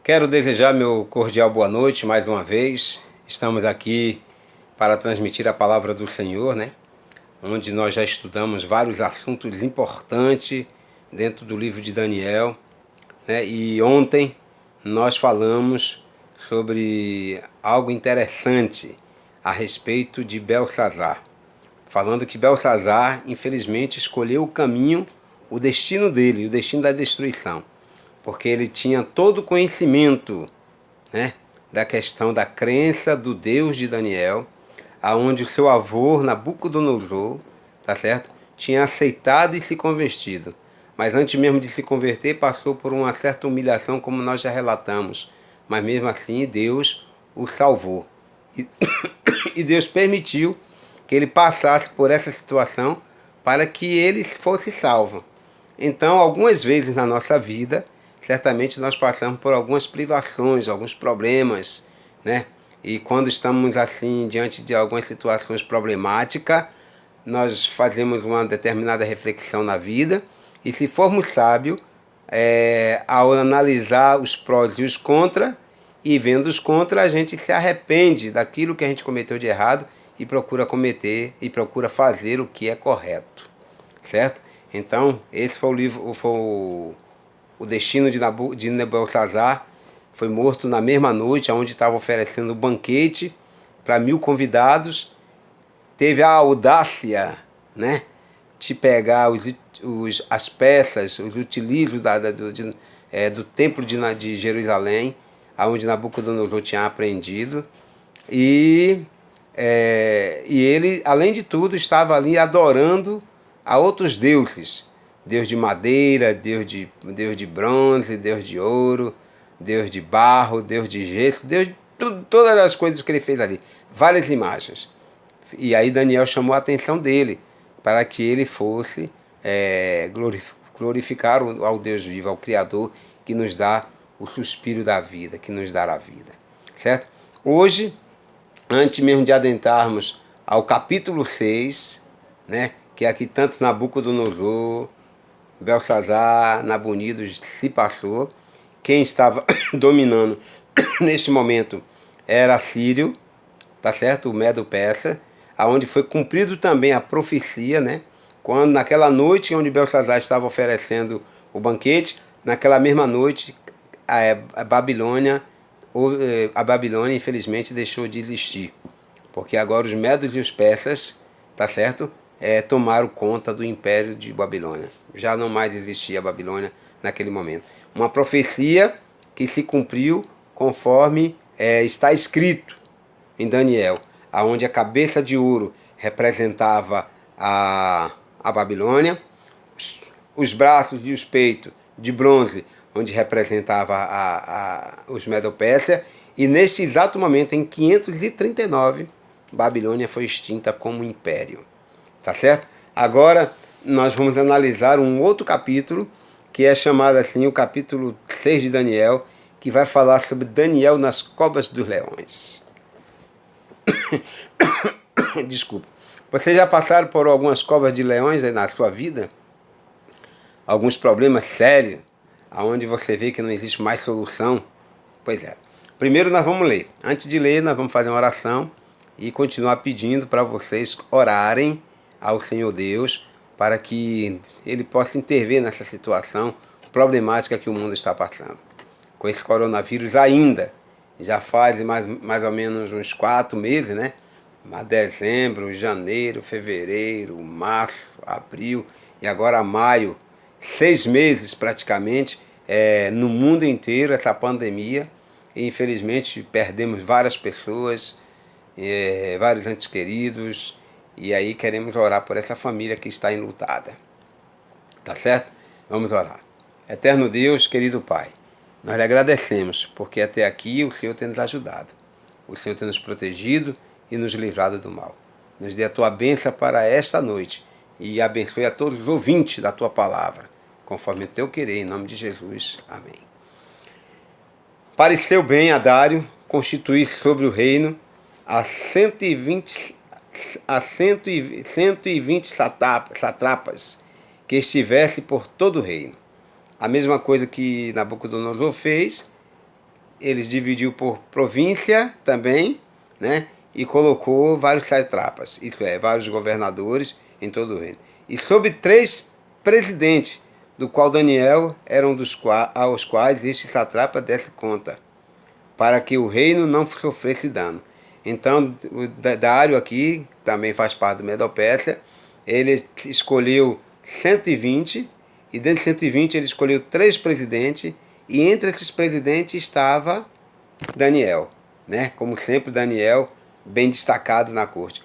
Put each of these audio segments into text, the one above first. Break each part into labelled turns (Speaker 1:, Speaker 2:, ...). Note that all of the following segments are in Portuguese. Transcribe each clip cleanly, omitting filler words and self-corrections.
Speaker 1: Quero desejar meu cordial boa noite mais uma vez. Estamos aqui para transmitir a palavra do Senhor, né? Onde nós já estudamos vários assuntos importantes dentro do livro de Daniel, né? E ontem nós falamos sobre algo interessante a respeito de Belsazar. Falando que Belsazar, infelizmente, escolheu o caminho, o destino dele, o destino da destruição. Porque ele tinha todo o conhecimento, né, da questão da crença do Deus de Daniel, aonde o seu avô, Nabucodonosor, tá certo? Tinha aceitado e se convertido. Mas antes mesmo de se converter, passou por uma certa humilhação, como nós já relatamos. Mas mesmo assim, Deus o salvou. E Deus permitiu que ele passasse por essa situação para que ele fosse salvo. Então, algumas vezes na nossa vida, certamente nós passamos por algumas privações, alguns problemas, né? E quando estamos assim diante de algumas situações problemáticas, nós fazemos uma determinada reflexão na vida e, se formos sábios, ao analisar os prós e os contras, e vendo os contras, a gente se arrepende daquilo que a gente cometeu de errado e procura cometer e procura fazer o que é correto, certo? Então, esse foi o livro, foi o destino de Belsazar. Foi morto na mesma noite, onde estava oferecendo um banquete para 1000 convidados. Teve a audácia, né, de pegar as peças, os utilizos do templo de Jerusalém, onde Nabucodonosor tinha aprendido. E ele, além de tudo, estava ali adorando a outros deuses. Deus de madeira, Deus de bronze, Deus de ouro, Deus de barro, Deus de gesso, Deus de todas as coisas que ele fez ali. Várias imagens. E aí Daniel chamou a atenção dele para que ele fosse glorificar ao Deus vivo, ao Criador, que nos dá o suspiro da vida, que nos dá a vida. Certo? Hoje, antes mesmo de adentrarmos ao capítulo 6, né, que aqui tanto Nabucodonosor, Belsazar, Nabonido se passou. Quem estava dominando neste momento era Sírio, tá certo? O Medo-Persa, aonde foi cumprido também a profecia, né? Quando naquela noite onde Belsazar estava oferecendo o banquete, naquela mesma noite a Babilônia infelizmente deixou de existir, porque agora os medos e os persas, tá certo? Tomaram conta do império de Babilônia. Já não mais existia a Babilônia naquele momento. Uma profecia que se cumpriu conforme está escrito em Daniel, aonde a cabeça de ouro representava a Babilônia, os braços e os peitos de bronze, onde representava os Medo-Pérsia, e nesse exato momento, em 539, Babilônia foi extinta como império. Tá certo? Agora nós vamos analisar um outro capítulo, que é chamado assim o capítulo 6 de Daniel, que vai falar sobre Daniel nas covas dos leões. Desculpa. Vocês já passaram por algumas covas de leões na sua vida? Alguns problemas sérios, aonde você vê que não existe mais solução? Pois é. Primeiro nós vamos ler. Antes de ler, nós vamos fazer uma oração e continuar pedindo para vocês orarem ao Senhor Deus, para que Ele possa intervir nessa situação problemática que o mundo está passando. Com esse coronavírus ainda, já faz mais ou menos uns 4 meses, né? Dezembro, janeiro, fevereiro, março, abril e agora maio. 6 meses praticamente no mundo inteiro essa pandemia. E infelizmente perdemos várias pessoas, vários entes queridos. E aí queremos orar por essa família que está enlutada. Tá certo? Vamos orar. Eterno Deus, querido Pai, nós lhe agradecemos, porque até aqui o Senhor tem nos ajudado. O Senhor tem nos protegido e nos livrado do mal. Nos dê a tua bênção para esta noite e abençoe a todos os ouvintes da tua palavra, conforme o teu querer, em nome de Jesus. Amém. Pareceu bem a Dário constituir sobre o reino a 120 satrapas que estivesse por todo o reino. A mesma coisa que Nabucodonosor fez, eles dividiu por província também, né? E colocou vários satrapas, isso é, vários governadores em todo o reino. E sobre 3 presidentes, do qual Daniel era um dos aos quais este satrapa desse conta, para que o reino não sofresse dano. Então, o Dário aqui, também faz parte do Medo-Pérsia, ele escolheu 120, e dentro de 120 ele escolheu 3 presidentes, e entre esses presidentes estava Daniel, né? Como sempre, Daniel bem destacado na corte.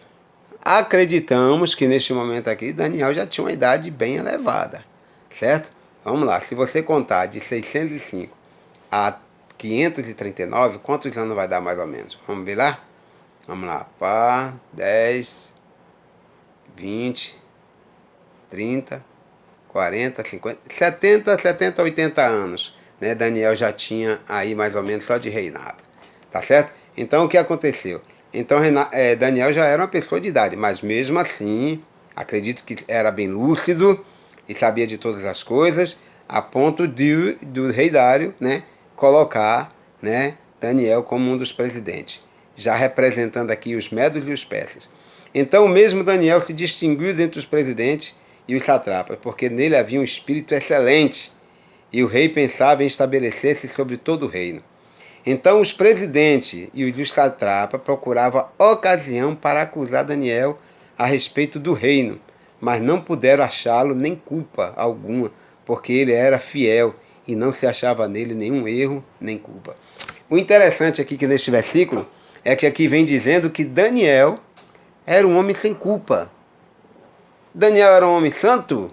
Speaker 1: Acreditamos que neste momento aqui, Daniel já tinha uma idade bem elevada, certo? Vamos lá, se você contar de 605 a 539, quantos anos vai dar mais ou menos? Vamos ver lá? Vamos lá, pá, 10, 20, 30, 40, 50, 70, 80 anos, né? Daniel já tinha aí mais ou menos só de reinado, tá certo? Então o que aconteceu? Então Daniel já era uma pessoa de idade, mas mesmo assim, acredito que era bem lúcido e sabia de todas as coisas, a ponto do rei Dário, né, colocar, né, Daniel como um dos presidentes, já representando aqui os medos e os persas. Então o mesmo Daniel se distinguiu dentre os presidentes e os satrapas, porque nele havia um espírito excelente, e o rei pensava em estabelecer-se sobre todo o reino. Então os presidentes e os satrapas procuravam ocasião para acusar Daniel a respeito do reino, mas não puderam achá-lo nem culpa alguma, porque ele era fiel e não se achava nele nenhum erro nem culpa. O interessante aqui que neste versículo é que aqui vem dizendo que Daniel era um homem sem culpa. Daniel era um homem santo?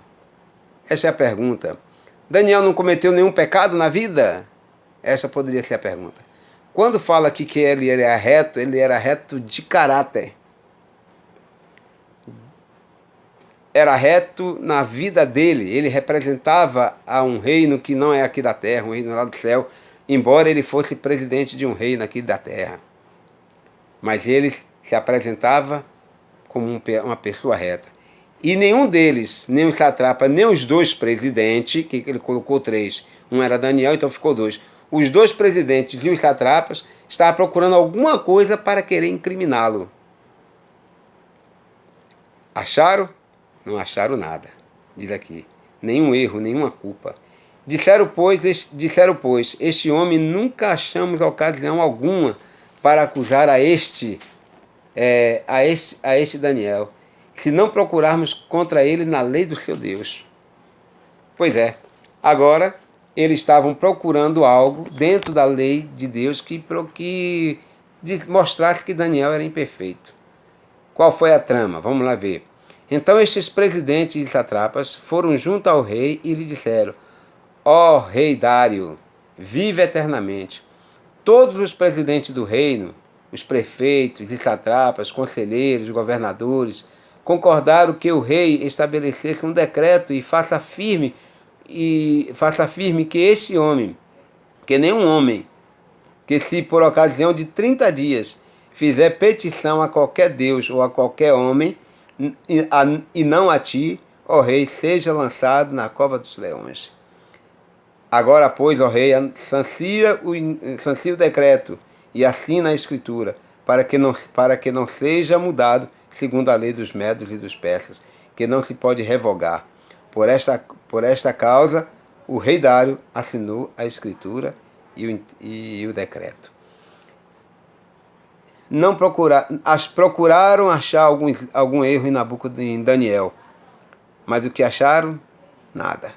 Speaker 1: Essa é a pergunta. Daniel não cometeu nenhum pecado na vida? Essa poderia ser a pergunta. Quando fala aqui que ele era reto de caráter. Era reto na vida dele. Ele representava a um reino que não é aqui da terra, um reino lá do céu, embora ele fosse presidente de um reino aqui da terra. Mas ele se apresentava como uma pessoa reta. E nenhum deles, nem o satrapa, nem os 2 presidentes, que ele colocou 3, um era Daniel, então ficou 2. Os 2 presidentes e os satrapas estavam procurando alguma coisa para querer incriminá-lo. Acharam? Não acharam nada, diz aqui. Nenhum erro, nenhuma culpa. Disseram, pois, este homem nunca achamos ocasião alguma para acusar a este Daniel, se não procurarmos contra ele na lei do seu Deus. Pois é, agora eles estavam procurando algo dentro da lei de Deus que mostrasse que Daniel era imperfeito. Qual foi a trama? Vamos lá ver. Então estes presidentes e satrapas foram junto ao rei e lhe disseram: ó rei Dário, vive eternamente. Todos os presidentes do reino, os prefeitos e satrapas, conselheiros, governadores, concordaram que o rei estabelecesse um decreto e faça firme que esse homem, que nenhum homem, que se por ocasião de 30 dias fizer petição a qualquer Deus ou a qualquer homem, e não a ti, ó rei, seja lançado na cova dos leões. Agora, pois, ó rei, sancia o decreto e assina a escritura, para que não seja mudado segundo a lei dos medos e dos persas, que não se pode revogar. Por esta causa, o rei Dário assinou a escritura e o decreto. Procuraram achar algum erro em Daniel, mas o que acharam? Nada.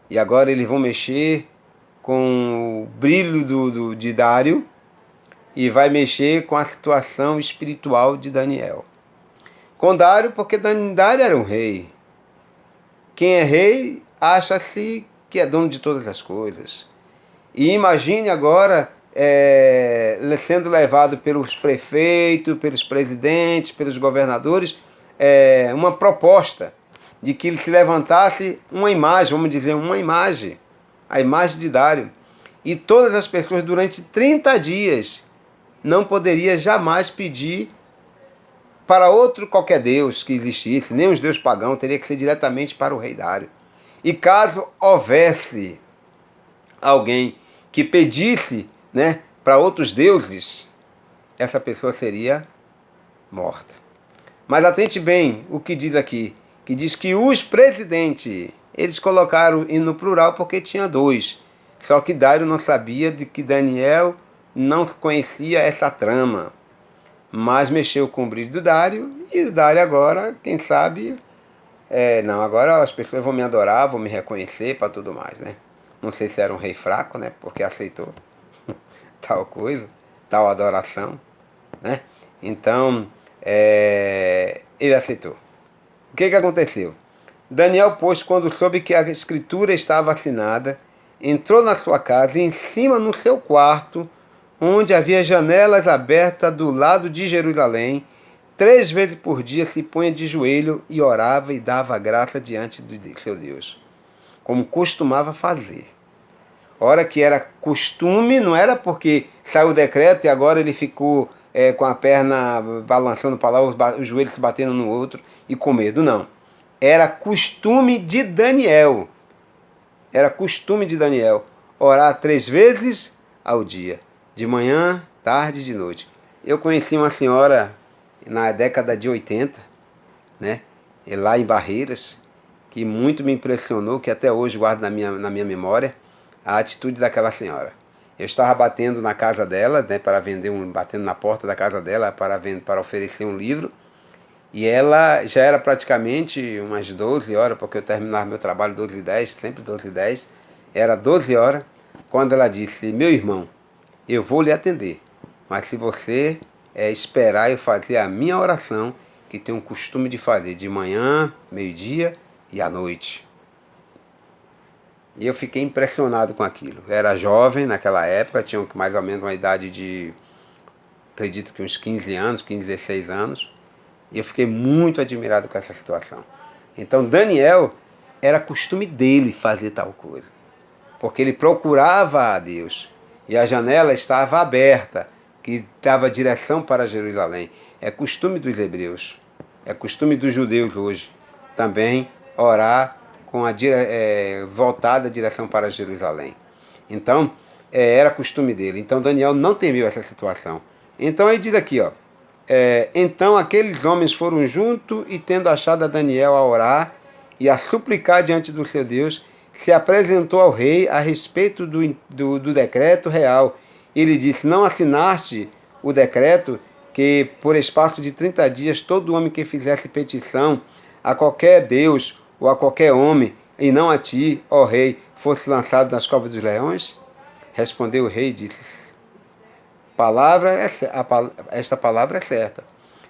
Speaker 1: E agora eles vão mexer com o brilho de Dário e vai mexer com a situação espiritual de Daniel. Com Dário, porque Dário era um rei. Quem é rei acha-se que é dono de todas as coisas. E imagine agora sendo levado pelos prefeitos, pelos presidentes, pelos governadores, uma proposta de que ele se levantasse uma imagem, vamos dizer, a imagem de Dário. E todas as pessoas durante 30 dias não poderiam jamais pedir para outro qualquer deus que existisse, nem os deuses pagãos, teria que ser diretamente para o rei Dário. E caso houvesse alguém que pedisse né, para outros deuses, essa pessoa seria morta. Mas atente bem o que diz aqui, que diz que os presidentes, eles colocaram no plural porque tinha dois. Só que Dário não sabia de que Daniel não conhecia essa trama. Mas mexeu com o brilho do Dário, e o Dário agora, quem sabe, não, agora as pessoas vão me adorar, vão me reconhecer para tudo mais, né? Não sei se era um rei fraco, né? Porque aceitou tal coisa, tal adoração, né? Então, ele aceitou. O que aconteceu? Daniel, pois, quando soube que a escritura estava assinada, entrou na sua casa e em cima no seu quarto, onde havia janelas abertas do lado de Jerusalém, 3 vezes por dia se punha de joelho e orava e dava graça diante de seu Deus, como costumava fazer. Hora que era costume, não era porque saiu o decreto e agora ele ficou com a perna balançando para lá, os joelhos se batendo no outro e com medo, não. Era costume de Daniel. Era costume de Daniel orar 3 vezes ao dia, de manhã, tarde e de noite. Eu conheci uma senhora na década de 80, né, lá em Barreiras, que muito me impressionou, que até hoje guardo na minha memória, a atitude daquela senhora. Eu estava batendo na casa dela, né, para vender batendo na porta da casa dela para oferecer um livro, e ela já era praticamente umas 12 horas, porque eu terminava meu trabalho 12h10, sempre 12h10, era 12 horas, quando ela disse: meu irmão, eu vou lhe atender, mas se você esperar eu fazer a minha oração, que tenho um costume de fazer de manhã, meio-dia e à noite. E eu fiquei impressionado com aquilo. Eu era jovem naquela época, tinha mais ou menos uma idade de, acredito que uns 15 anos, 15, 16 anos. E eu fiquei muito admirado com essa situação. Então Daniel, era costume dele fazer tal coisa, porque ele procurava a Deus. E a janela estava aberta, que dava direção para Jerusalém. É costume dos hebreus, é costume dos judeus hoje, também orar com a voltada a direção para Jerusalém. Então, era costume dele. Então Daniel não temeu essa situação. Então ele diz aqui, ó, então aqueles homens foram juntos e, tendo achado a Daniel a orar e a suplicar diante do seu Deus, se apresentou ao rei a respeito do decreto real. Ele disse: não assinaste o decreto que por espaço de 30 dias todo homem que fizesse petição a qualquer Deus ou a qualquer homem, e não a ti, ó rei, fosse lançado nas covas dos leões? Respondeu o rei e disse: esta palavra é certa,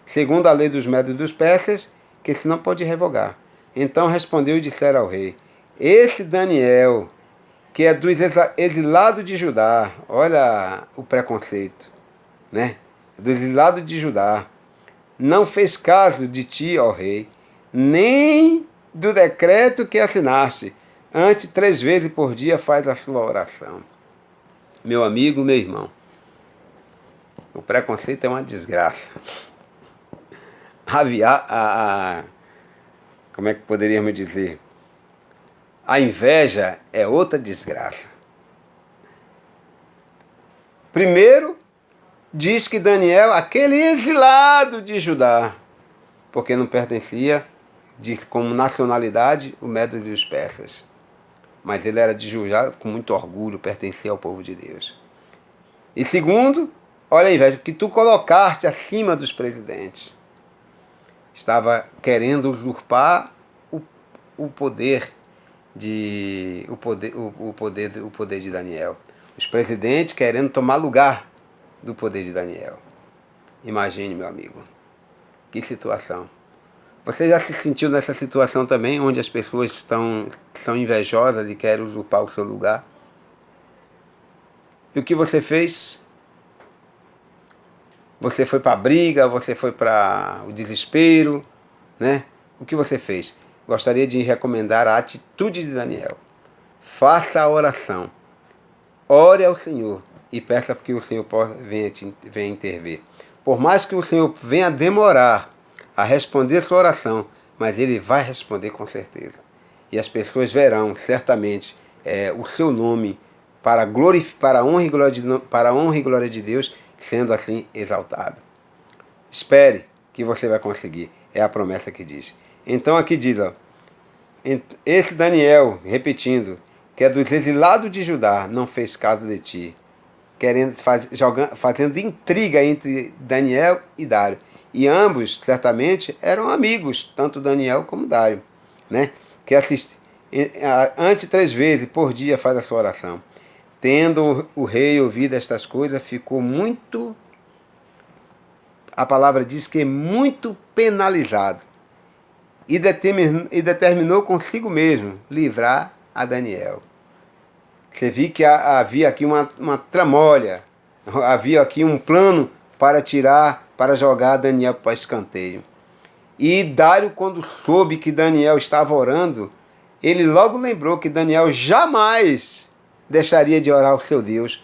Speaker 1: segundo a lei dos Medos e dos Persas, que se não pode revogar. Então respondeu e disseram ao rei: esse Daniel, que é dos exilados de Judá, olha o preconceito, né? Dos exilados de Judá, não fez caso de ti, ó rei, nem do decreto que assinaste. Antes, 3 vezes por dia faz a sua oração. Meu amigo, meu irmão, o preconceito é uma desgraça. Como é que poderíamos dizer? A inveja é outra desgraça. Primeiro, diz que Daniel, aquele exilado de Judá, porque não pertencia, diz como nacionalidade, o Medos e os Persas. Mas ele era de Judá com muito orgulho, pertencia ao povo de Deus. E segundo, olha a inveja, que tu colocaste acima dos presidentes. Estava querendo usurpar o poder de Daniel. Os presidentes querendo tomar lugar do poder de Daniel. Imagine, meu amigo, que situação. Você já se sentiu nessa situação também, onde as pessoas são invejosas e querem usurpar o seu lugar? E o que você fez? Você foi para a briga, você foi para o desespero, né? O que você fez? Gostaria de recomendar a atitude de Daniel. Faça a oração. Ore ao Senhor e peça que o Senhor venha intervir. Por mais que o Senhor venha demorar a responder sua oração, mas Ele vai responder com certeza. E as pessoas verão certamente o seu nome para a honra e glória de Deus, sendo assim exaltado. Espere que você vai conseguir. É a promessa que diz. Então aqui diz, ó, esse Daniel, repetindo, que é dos exilados de Judá, não fez caso de ti, fazendo intriga entre Daniel e Dário. E ambos, certamente, eram amigos, tanto Daniel como Dário, né? Que ante 3 vezes por dia faz a sua oração. Tendo o rei ouvido estas coisas, ficou muito, a palavra diz que muito penalizado, e determinou consigo mesmo livrar a Daniel. Você viu que havia aqui uma tramóia, havia aqui um plano para jogar Daniel para escanteio. E Dário, quando soube que Daniel estava orando, ele logo lembrou que Daniel jamais deixaria de orar ao seu Deus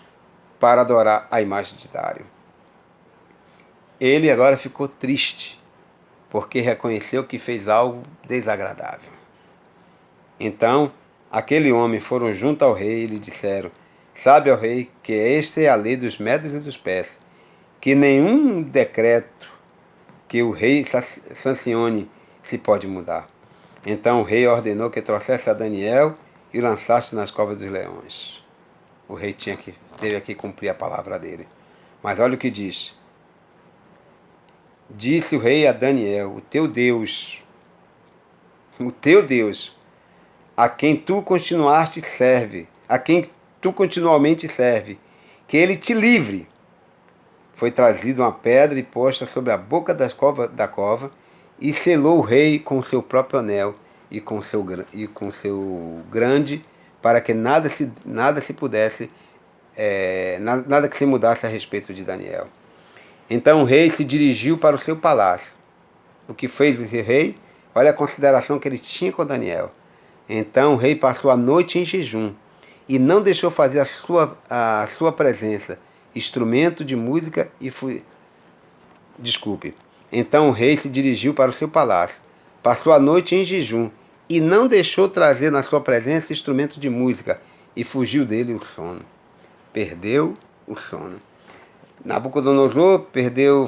Speaker 1: para adorar a imagem de Dário. Ele agora ficou triste, porque reconheceu que fez algo desagradável. Então, aquele homem foram junto ao rei e lhe disseram: sabe, ó rei, que esta é a lei dos medos e dos persas, que nenhum decreto que o rei sancione se pode mudar. Então o rei ordenou que trouxesse a Daniel e o lançasse nas covas dos leões. O rei teve que cumprir a palavra dele. Mas olha o que diz. Disse o rei a Daniel: o teu Deus, a quem tu continuamente serve, que ele te livre. Foi trazida uma pedra e posta sobre a boca da cova, e selou o rei com o seu próprio anel e com seu grande, para que nada que se mudasse a respeito de Daniel. Então o rei se dirigiu para o seu palácio. O que fez o rei? Olha a consideração que ele tinha com Daniel. Então o rei passou a noite em jejum e não deixou fazer a sua presença instrumento de música Então o rei se dirigiu para o seu palácio, passou a noite em jejum e não deixou trazer na sua presença instrumento de música, e fugiu dele o sono. Perdeu o sono. Nabucodonosor perdeu o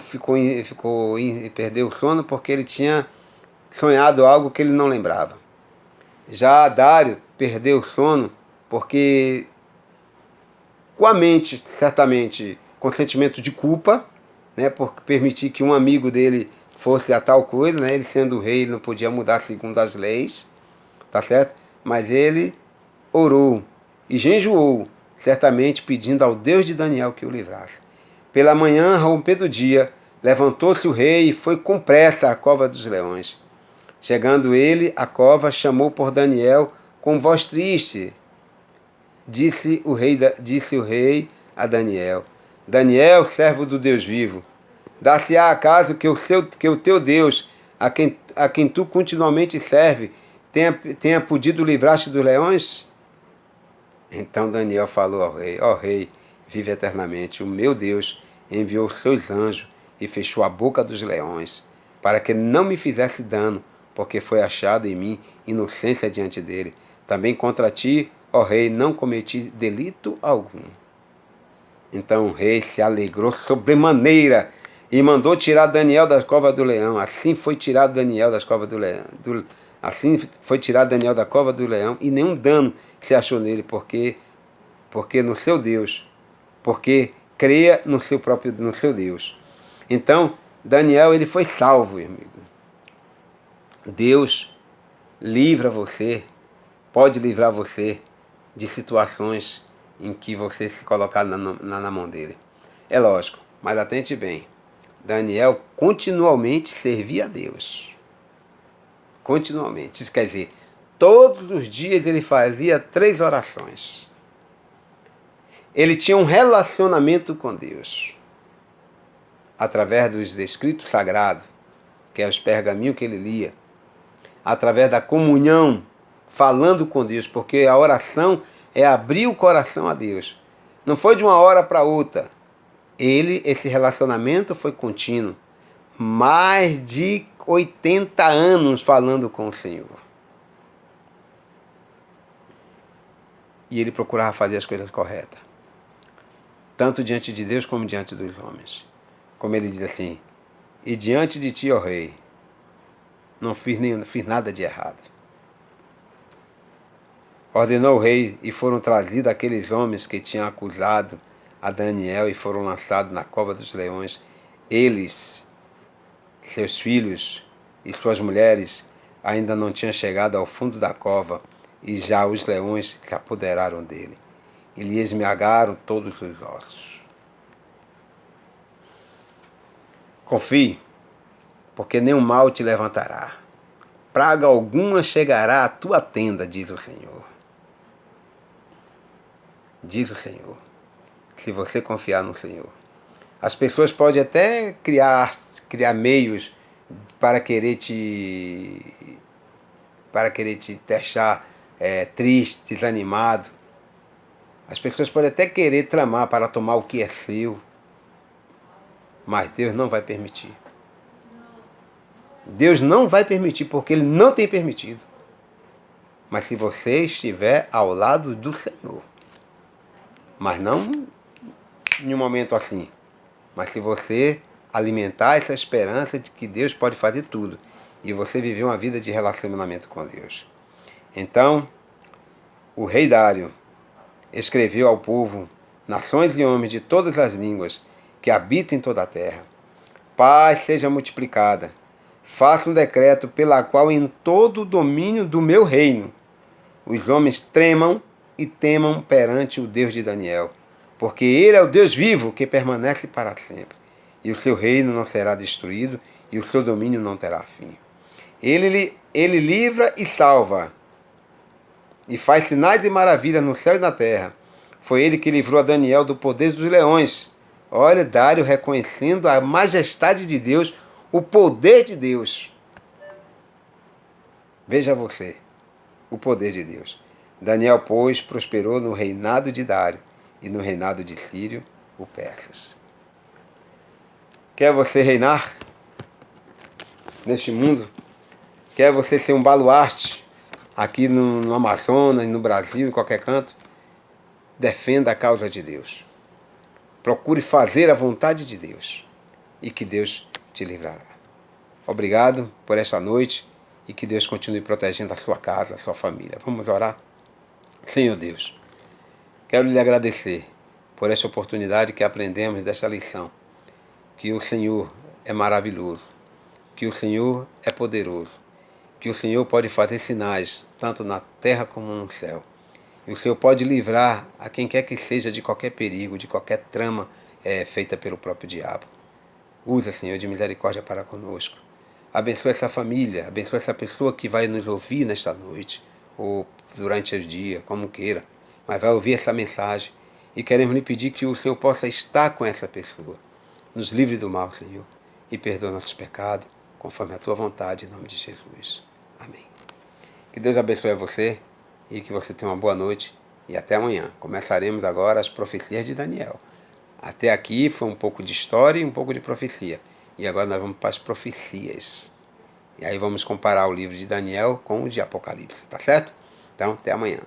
Speaker 1: sono porque ele tinha sonhado algo que ele não lembrava. Já Dário perdeu o sono porque, com a mente, certamente, com sentimento de culpa, né, por permitir que um amigo dele fosse a tal coisa, né, ele sendo o rei, ele não podia mudar segundo as leis, tá certo? Mas ele orou e jejuou, certamente pedindo ao Deus de Daniel que o livrasse. Pela manhã, ao romper do dia, levantou-se o rei e foi com pressa à cova dos leões. Chegando ele à cova, chamou por Daniel com voz triste. Disse o rei a Daniel: Daniel, servo do Deus vivo, dar-se-á acaso que o teu Deus, a quem tu continuamente serve, tenha podido livrar-te dos leões? Então Daniel falou ao rei: ó rei, vive eternamente, o meu Deus enviou seus anjos e fechou a boca dos leões, para que não me fizesse dano, porque foi achado em mim inocência diante dele. Também contra ti, ó rei, não cometi delito algum. Então o rei se alegrou sobremaneira e mandou tirar Daniel das covas do leão. Assim foi tirado Daniel das covas do leão. Da cova do leão, e nenhum dano se achou nele, porque no seu Deus, porque creia no seu Deus. Então Daniel, ele foi salvo, amigo. Deus livra você, pode livrar você de situações em que você se colocar na mão dele. É lógico, mas atente bem. Daniel continuamente servia a Deus. Continuamente. Isso quer dizer, todos os dias ele fazia 3 orações. Ele tinha um relacionamento com Deus. Através dos escritos sagrados, que eram os pergaminhos que ele lia. Através da comunhão, falando com Deus, porque a oração é abrir o coração a Deus. Não foi de uma hora para outra. Esse relacionamento foi contínuo. Mais de 80 anos falando com o Senhor. e ele procurava fazer as coisas corretas, tanto diante de Deus como diante dos homens. Como ele diz assim: e diante de ti, ó rei, não fiz nada de errado. Ordenou o rei, e foram trazidos aqueles homens que tinham acusado a Daniel e foram lançados na cova dos leões. Eles, seus filhos e suas mulheres ainda não tinham chegado ao fundo da cova, e já os leões se apoderaram dele e lhe esmagaram todos os ossos. Confie, porque nenhum mal te levantará. Praga alguma chegará à tua tenda, diz o Senhor. Diz o Senhor, se você confiar no Senhor. As pessoas podem até criar meios para querer te deixar triste, desanimado. As pessoas podem até querer tramar para tomar o que é seu, mas Deus não vai permitir. Deus não vai permitir, porque Ele não tem permitido. Mas se você estiver ao lado do Senhor, mas não em um momento assim, mas se você alimentar essa esperança de que Deus pode fazer tudo, e você viver uma vida de relacionamento com Deus. Então, o rei Dário escreveu ao povo, nações e homens de todas as línguas que habitam em toda a terra: paz seja multiplicada. Faça um decreto pela qual em todo o domínio do meu reino os homens tremam e temam perante o Deus de Daniel, porque ele é o Deus vivo que permanece para sempre, e o seu reino não será destruído e o seu domínio não terá fim. Ele livra e salva, e faz sinais e maravilhas no céu e na terra. Foi ele que livrou a Daniel do poder dos leões. Olha, Dário reconhecendo a majestade de Deus, o poder de Deus. Veja você, o poder de Deus. Daniel, pois, prosperou no reinado de Dário e no reinado de Círio, o Persas. Quer você reinar neste mundo? Quer você ser um baluarte aqui no Amazonas, no Brasil, em qualquer canto? Defenda a causa de Deus. Procure fazer a vontade de Deus e que Deus te livrará. Obrigado por essa noite e que Deus continue protegendo a sua casa, a sua família. Vamos orar? Senhor Deus, quero lhe agradecer por essa oportunidade que aprendemos dessa lição, que o Senhor é maravilhoso, que o Senhor é poderoso, que o Senhor pode fazer sinais tanto na terra como no céu. E o Senhor pode livrar a quem quer que seja de qualquer perigo, de qualquer trama feita pelo próprio diabo. Usa, Senhor, de misericórdia para conosco. Abençoa essa família, abençoa essa pessoa que vai nos ouvir nesta noite, ou durante o dia, como queira, mas vai ouvir essa mensagem. E queremos lhe pedir que o Senhor possa estar com essa pessoa. Nos livre do mal, Senhor, e perdoa nossos pecados, conforme a tua vontade, em nome de Jesus. Amém. Que Deus abençoe a você e que você tenha uma boa noite e até amanhã. Começaremos agora as profecias de Daniel. Até aqui foi um pouco de história e um pouco de profecia. E agora nós vamos para as profecias. E aí vamos comparar o livro de Daniel com o de Apocalipse, tá certo? Então, até amanhã.